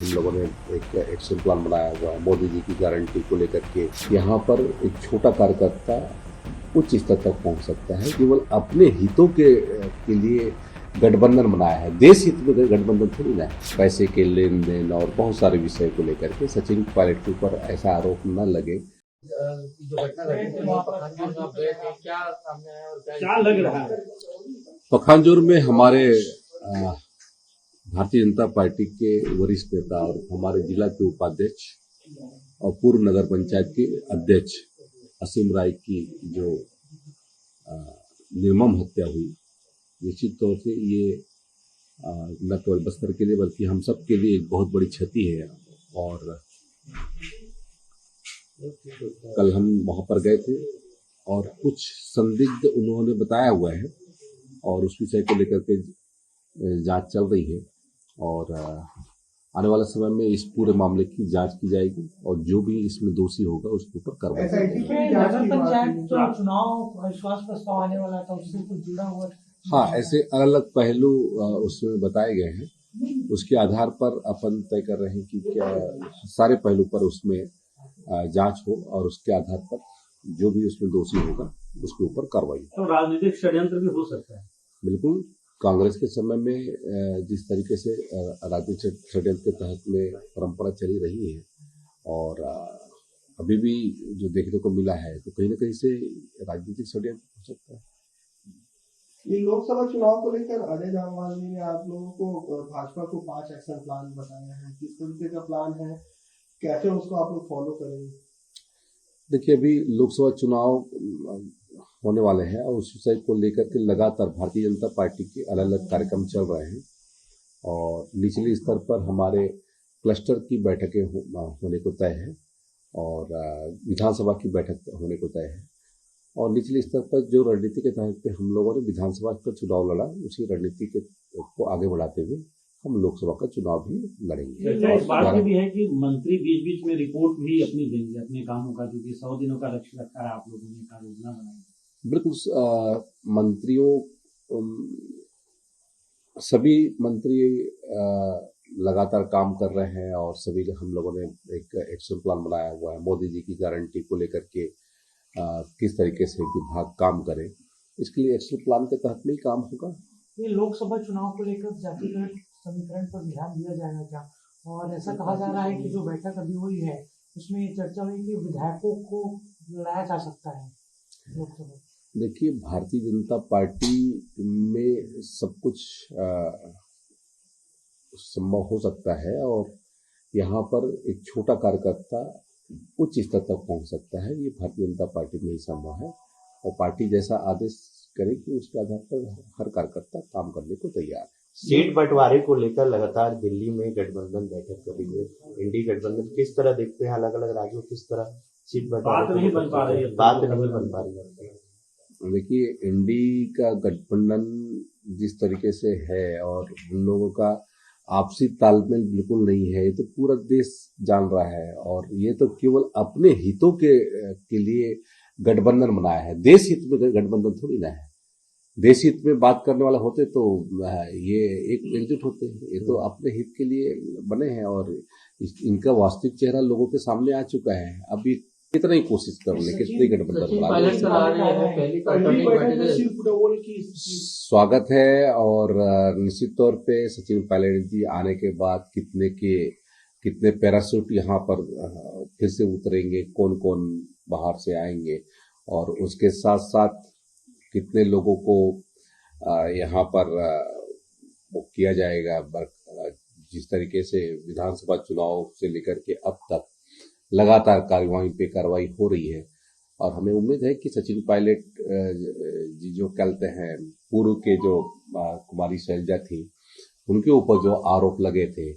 हम लोगों ने एक एक्शन प्लान बनाया हुआ है मोदी जी की गारंटी को लेकर के। यहाँ पर एक छोटा कार्यकर्ता उच्च स्तर तक पहुंच सकता है, केवल अपने हितों के लिए गठबंधन बनाया है। देश हित में गठबंधन थोड़ी ना है। पैसे के लेन देन और बहुत सारे विषय को लेकर के सचिन पायलट के ऊपर ऐसा आरोप न लगे। जो घटना घटी वहाँ पर आप गए थे, क्या सामने आया और क्या लग रहा है? पखानजोर में हमारे भारतीय जनता पार्टी के वरिष्ठ नेता और हमारे जिला के उपाध्यक्ष और पूर्व नगर पंचायत के अध्यक्ष असीम राय की जो निर्मम हत्या हुई, निश्चित तौर से ये न केवल बस्तर के लिए बल्कि हम सब के लिए एक बहुत बड़ी क्षति है। और कल हम वहां पर गए थे और कुछ संदिग्ध उन्होंने बताया हुआ है और उस विषय को लेकर के जांच चल रही है और आने वाले समय में इस पूरे मामले की जांच की जाएगी और जो भी इसमें दोषी होगा उसके ऊपर कार्रवाई की जाएगी। नगर पंचायत चुनाव विश्वास प्रस्ताव आने वाला था, उससे कुछ जुड़ा हुआ? हाँ, ऐसे अलग अलग पहलू उसमें बताए गए हैं। उसके आधार पर अपन तय कर रहे हैं कि क्या सारे पहलू पर उसमें जांच हो और उसके आधार पर जो भी उसमें दोषी होगा उसके ऊपर कार्रवाई। तो राजनीतिक षड्यंत्र भी हो सकता है? बिल्कुल। कांग्रेस के समय में जिस तरीके से राजनीतिक षड्यंत्र के तहत में परंपरा चली रही है और अभी भी जो देखने को मिला है, तो कहीं न कहीं से राजनीतिक षड्यंत्र हो सकता है। ये लोकसभा चुनाव को लेकर अजय जामवानी ने आप लोगों को भाजपा को 5 एक्शन प्लान बताया है। किस तरीके का प्लान है, कैसे उसको आप लोग फॉलो करेंगे? देखिए, अभी लोकसभा चुनाव होने वाले हैं और उस विषय को लेकर के लगातार भारतीय जनता पार्टी के अलग अलग कार्यक्रम चल रहे हैं और निचले स्तर पर हमारे क्लस्टर की बैठकें होने को तय है और विधानसभा की बैठक होने को तय है और निचले स्तर पर जो रणनीति के तहत पे हम लोगों ने विधानसभा का चुनाव लड़ा, उसी रणनीति को आगे बढ़ाते हुए हम लोकसभा का चुनाव भी लड़ेंगे। इस बात में भी है कि मंत्री बीच बीच में रिपोर्ट भी अपनी देंगे अपने कामों का, क्योंकि 100 दिनों का लक्ष्य रखा है आप लोगों ने, कार्य योजना बनाई। बिल्कुल, मंत्रियों सभी मंत्री लगातार काम कर रहे हैं और सभी हम लोगों ने एक एक्शन प्लान बनाया हुआ है मोदी जी की गारंटी को लेकर के किस तरीके से विभाग काम करे, इसके लिए एक्शन प्लान के तहत में ही काम होगा। ये लोकसभा चुनाव को लेकर जातिगत समीकरण पर ध्यान दिया जाएगा क्या? और ऐसा कहा जा रहा है कि जो बैठक अभी हुई है उसमें चर्चा हुई कि विधायकों को लाया जा सकता है लोकसभा। देखिए, भारतीय जनता पार्टी में सब कुछ संभव हो सकता है और यहाँ पर एक छोटा कार्यकर्ता उच्च स्तर तक पहुंच सकता है। ये भारतीय जनता पार्टी में ही संभव है और पार्टी जैसा आदेश करेगी उसके आधार पर हर कार्यकर्ता काम करने को तैयार है। सीट बंटवारे को लेकर लगातार दिल्ली में गठबंधन बैठक कर रही है। इंडी गठबंधन किस तरह देखते हैं, अलग अलग राज्यों किस तरह सीट बंटवारे बात नहीं बन पा रही है। बात नहीं बन पा रही है। देखिए, इंडी का गठबंधन जिस तरीके से है और उन लोगों का आपसी तालमेल बिल्कुल नहीं है, ये तो पूरा देश जान रहा है और ये तो केवल अपने हितों के लिए गठबंधन बनाया है। देश हित में गठबंधन थोड़ी ना है। देश हित में बात करने वाला होते तो ये एक एकजुट होते हैं। ये तो अपने हित के लिए बने हैं और इनका वास्तविक चेहरा लोगों के सामने आ चुका है। अब ये कितना ही कोशिश कर ले, कितनी गठबंधन स्वागत है और निश्चित तौर पे सचिन पायलट जी आने के बाद कितने पैराशूट यहाँ पर फिर से उतरेंगे, कौन कौन बाहर से आएंगे और उसके साथ साथ कितने लोगों को यहाँ पर वो किया जाएगा। जिस तरीके से विधानसभा चुनाव से लेकर के अब तक लगातार कार्रवाई पे कार्रवाई हो रही है और हमें उम्मीद है कि सचिन पायलट जी जो कहते हैं पूर्व के जो कुमारी शैलजा थी, उनके ऊपर जो आरोप लगे थे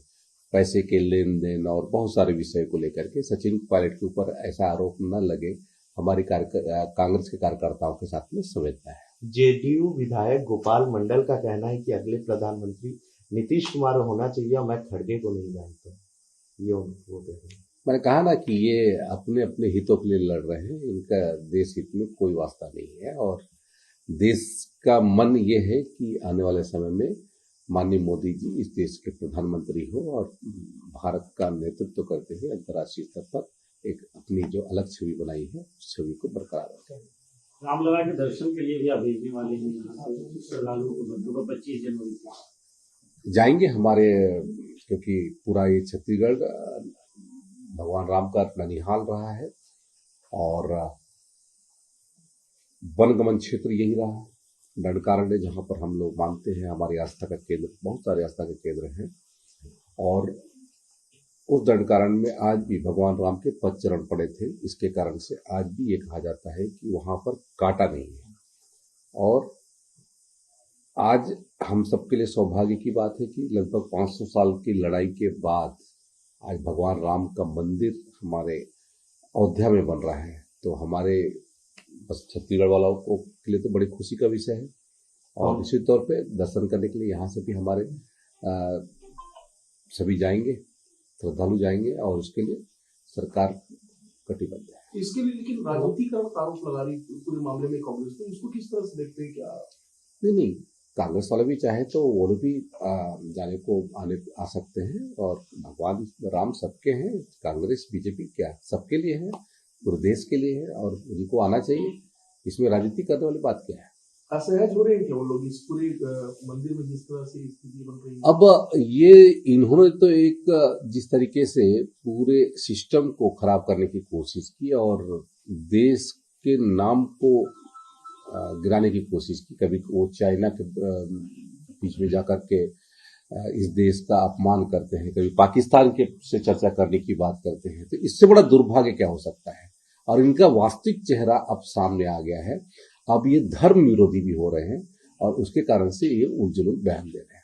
पैसे के लेन देन और बहुत सारे विषय को लेकर के, सचिन पायलट के ऊपर ऐसा आरोप न लगे, हमारी कांग्रेस के कार्यकर्ताओं के साथ में संवेदना है। जेडीयू विधायक गोपाल मंडल का कहना है कि अगले प्रधानमंत्री नीतीश कुमार होना चाहिए, मैं खड़गे को नहीं जानता। ये वो कह रहे हैं। मैंने कहा ना कि ये अपने अपने हितों के लिए लड़ रहे हैं, इनका देश हित में कोई वास्ता नहीं है और देश का मन ये है कि आने वाले समय में माननीय मोदी जी इस देश के प्रधानमंत्री हो और भारत का नेतृत्व करते हुए अंतर्राष्ट्रीय स्तर पर एक अपनी जो अलग छवि बनाई है उस छवि को बरकरार रखें। रामलला के दर्शन के लिए भी आप भेजने वाले हैं यहाँ से श्रद्धालुओं को बच्चों को 25 जनवरी को जाएंगे हमारे, क्योंकि पूरा ये छत्तीसगढ़ भगवान राम का ननिहाल रहा है और वनगमन क्षेत्र यही रहा है। दंडकारण्य जहाँ पर हम लोग मानते हैं हमारी आस्था का केंद्र, बहुत सारे आस्था के केंद्र हैं और उस दंडकारण्य में आज भी भगवान राम के 5 चरण पड़े थे। इसके कारण से आज भी ये कहा जाता है कि वहां पर कांटा नहीं है और आज हम सबके लिए सौभाग्य की बात है कि लगभग 500 साल की लड़ाई के बाद आज भगवान राम का मंदिर हमारे अयोध्या में बन रहा है। तो हमारे बस छत्तीसगढ़ वालों को के लिए तो बड़ी खुशी का विषय है और इसी तौर पे दर्शन करने के लिए यहाँ से भी हमारे सभी जाएंगे, श्रद्धालु जाएंगे और उसके लिए सरकार कटिबद्ध है। इसके लिए लेकिन राजनीतिकरण का आरोप लगा रही पूरे मामले में कांग्रेस, तो इसको किस तरह से देखते हैं? क्या नहीं, कांग्रेस वाले भी चाहे तो वो लोग भी जाने को आ सकते हैं और भगवान राम सबके हैं, कांग्रेस बीजेपी क्या सबके लिए है, पूरे देश के लिए है और उनको आना चाहिए। इसमें राजनीति करने वाली बात क्या है? असहज हो रहे हैं क्या वो लोग इस पूरे मंदिर में जिस तरह से स्थिति बन रही है? अब ये इन्होंने तो एक जिस तरीके से पूरे सिस्टम को खराब करने की कोशिश की और देश के नाम को गिराने की कोशिश की। कभी वो चाइना के बीच में जाकर के इस देश का अपमान करते हैं, कभी पाकिस्तान के से चर्चा करने की बात करते हैं। तो इससे बड़ा दुर्भाग्य क्या हो सकता है? और इनका वास्तविक चेहरा अब सामने आ गया है। अब ये धर्म विरोधी भी हो रहे हैं और उसके कारण से ये उलझुल बयान दे रहे हैं।